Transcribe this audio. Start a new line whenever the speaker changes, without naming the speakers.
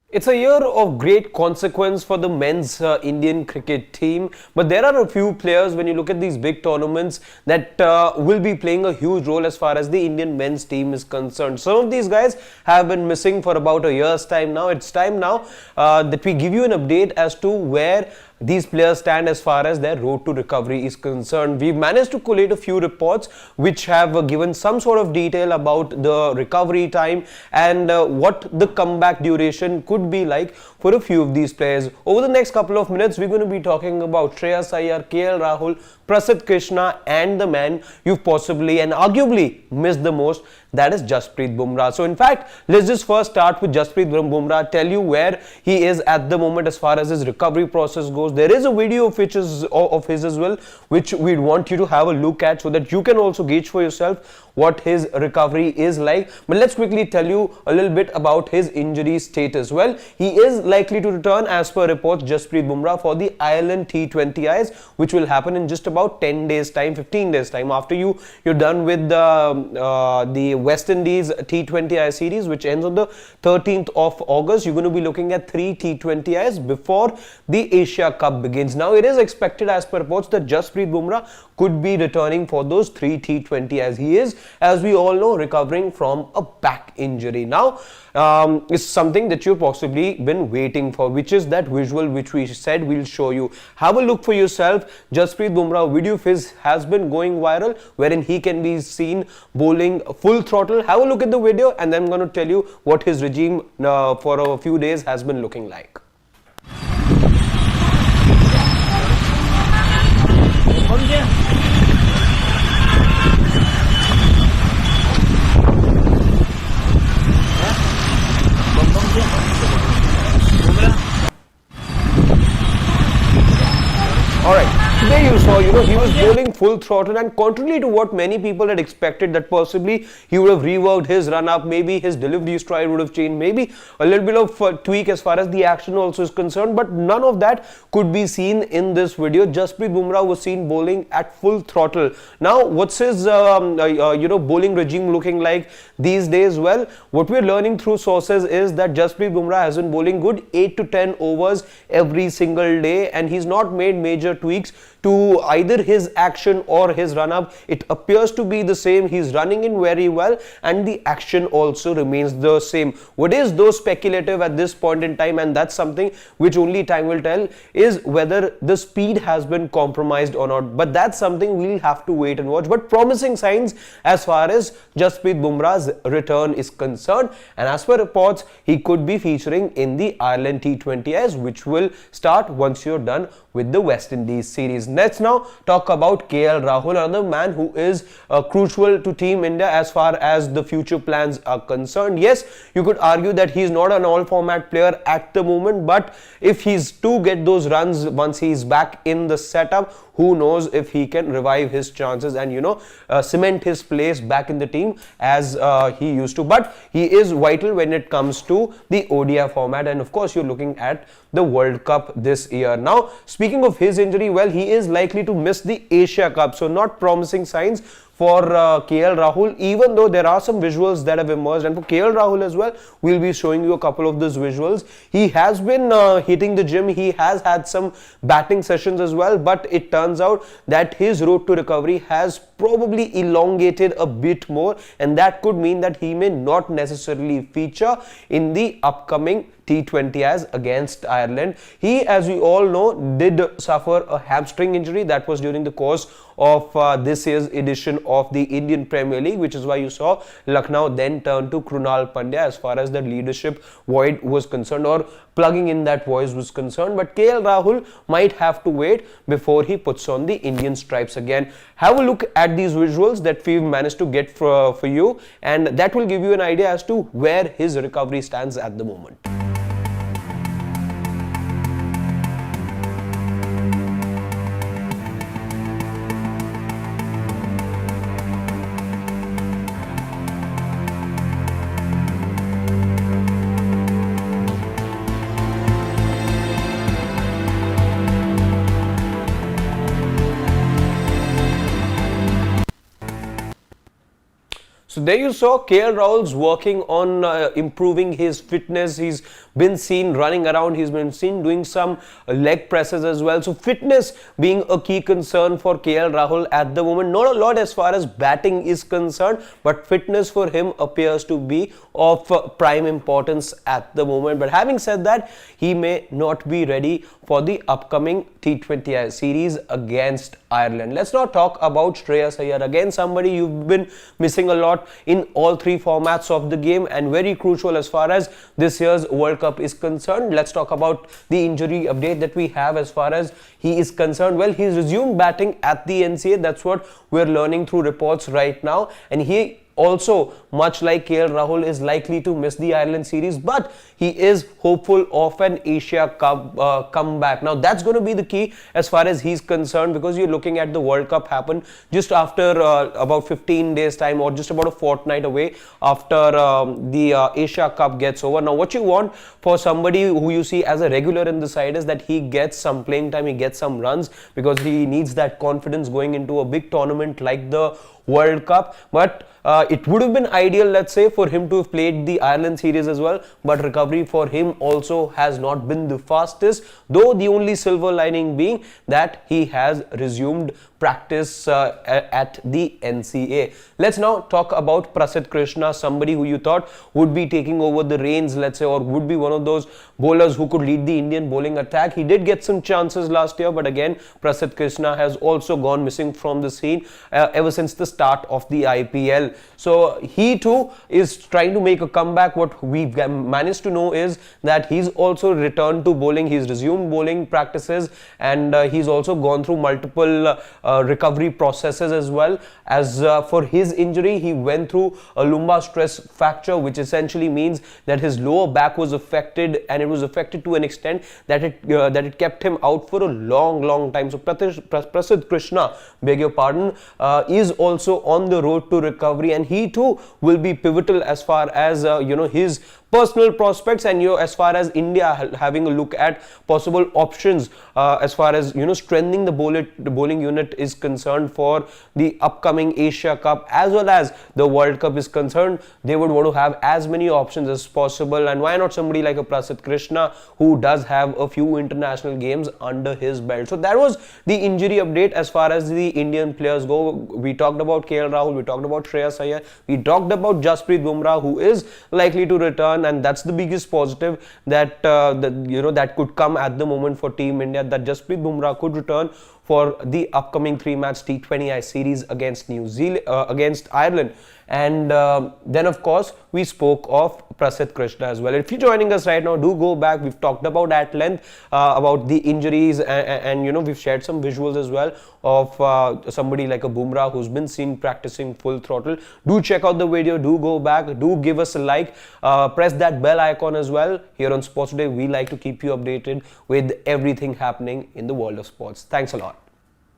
It's a year of great consequence for the men's Indian cricket team, but there are a few players when you look at these big tournaments that will be playing a huge role as far as the Indian men's team is concerned. Some of these guys have been missing for about a year's time now. It's time now that we give you an update as to where these players stand as far as their road to recovery is concerned. We've managed to collate a few reports which have given some sort of detail about the recovery time and what the comeback duration could be like for a few of these players. Over the next couple of minutes, we're going to be talking about Shreyas Iyer, KL Rahul, Prasad Krishna and the man you've possibly and arguably missed the most, that is Jasprit Bumrah. So in fact, let's just first start with Jasprit Bumrah, tell you where he is at the moment as far as his recovery process goes. There is a video of his as well, which we'd want you to have a look at so that you can also gauge for yourself what his recovery is like. But let's quickly tell you a little bit about his injury status. Well, he is likely to return as per reports, Jasprit Bumrah, for the Ireland T20Is, which will happen in just about 10 days time, 15 days time. After you're done with the West Indies T20I series, which ends on the 13th of August, you're going to be looking at 3 T20Is before the Asia Cup begins. Now, it is expected as per reports that Jasprit Bumrah could be returning for those 3 T20Is. He is, as we all know, recovering from a back injury. Now, it's something that you've possibly been waiting for, which is that visual which we said we'll show you. Have a look for yourself. Jasprit Bumrah video of his has been going viral, wherein he can be seen bowling full throttle. Have a look at the video and then I'm going to tell you what his regime for a few days has been looking like. Alright, today you saw, he was bowling full throttle, and contrary to what many people had expected, that possibly he would have reworked his run-up, maybe his delivery stride would have changed, maybe a little bit of tweak as far as the action also is concerned, but none of that could be seen in this video. Jasprit Bumrah was seen bowling at full throttle. Now, what's his, bowling regime looking like these days? Well, what we're learning through sources is that Jasprit Bumrah has been bowling good 8 to 10 overs every single day, and he's not made major tweaks to either his action or his run-up. It appears to be the same. He's running in very well and the action also remains the same. What is though speculative at this point in time, and that's something which only time will tell, is whether the speed has been compromised or not. But that's something we'll have to wait and watch. But promising signs as far as Jasprit Bumrah's return is concerned, and as per reports, he could be featuring in the Ireland T20Is, which will start once you're done with the West Indies series. Let's now talk about KL Rahul, another man who is crucial to Team India as far as the future plans are concerned. Yes, you could argue that he's not an all-format player at the moment, but if he's to get those runs once he's back in the setup, who knows if he can revive his chances and cement his place back in the team as he used to. But he is vital when it comes to the ODI format, and of course you're looking at the World Cup this year. Now, speaking of his injury, well, he is likely to miss the Asia Cup, so not promising signs for KL Rahul, even though there are some visuals that have emerged, and for KL Rahul as well, we'll be showing you a couple of those visuals. He has been hitting the gym, he has had some batting sessions as well, but it turns out that his road to recovery has probably elongated a bit more, and that could mean that he may not necessarily feature in the upcoming T20Is against Ireland. He, as we all know, did suffer a hamstring injury. That was during the course of this year's edition of the Indian Premier League, which is why you saw Lucknow then turn to Krunal Pandya as far as the leadership void was concerned, or plugging in that voice was concerned. But KL Rahul might have to wait before he puts on the Indian stripes again. Have a look at these visuals that we've managed to get for you, and that will give you an idea as to where his recovery stands at the moment. So there you saw KL Rahul's working on improving his fitness. He's been seen running around. He's been seen doing some leg presses as well. So fitness being a key concern for KL Rahul at the moment. Not a lot as far as batting is concerned, but fitness for him appears to be of prime importance at the moment. But having said that, he may not be ready for the upcoming T20 series against Ireland. Let's now talk about Shreyas Iyer. Again, somebody you've been missing a lot in all three formats of the game and very crucial as far as this year's World Cup is concerned. Let's talk about the injury update that we have as far as he is concerned. Well, he's resumed batting at the NCA. That's what we're learning through reports right now. And he also, much like KL Rahul, is likely to miss the Ireland series, but he is hopeful of an Asia Cup comeback. Now, that's going to be the key as far as he's concerned, because you're looking at the World Cup happen just after about 15 days time, or just about a fortnight away after the Asia Cup gets over. Now, what you want for somebody who you see as a regular in the side is that he gets some playing time, he gets some runs, because he needs that confidence going into a big tournament like the World Cup. But it would have been ideal, let's say, for him to have played the Ireland series as well, but recovery for him also has not been the fastest, though the only silver lining being that he has resumed practice at the NCA. Let's now talk about Prasad Krishna, somebody who you thought would be taking over the reins, let's say, or would be one of those bowlers who could lead the Indian bowling attack. He did get some chances last year, but again, Prasad Krishna has also gone missing from the scene ever since the start of the IPL. So he too is trying to make a comeback. What we've managed to know is that he's also returned to bowling. He's resumed bowling practices, and he's also gone through multiple recovery processes as well. As for his injury, he went through a lumbar stress fracture, which essentially means that his lower back was affected, and it was affected to an extent that it kept him out for a long time. So Prasad Krishna, beg your pardon, is also on the road to recovery, and he too will be pivotal as far as his personal prospects, and as far as India having a look at possible options as far as strengthening the bowling unit is concerned for the upcoming Asia Cup as well as the World Cup is concerned. They would want to have as many options as possible, and why not somebody like a Prasad Krishna who does have a few international games under his belt. So that was the injury update as far as the Indian players go. We talked about KL Rahul, we talked about Shreyas Iyer, we talked about Jasprit Bumrah, who is likely to return, and that's the biggest positive that that could come at the moment for Team India, that Jasprit Bumrah could return for the upcoming 3-match T20I series against against Ireland. And then of course we spoke of Prasad Krishna as well. If you're joining us right now, do go back. We've talked about at length about the injuries, and we've shared some visuals as well of somebody like a Bumrah who's been seen practicing full throttle. Do check out the video, do go back, do give us a like, press that bell icon as well. Here on Sports Today, we like to keep you updated with everything happening in the world of sports. Thanks a lot.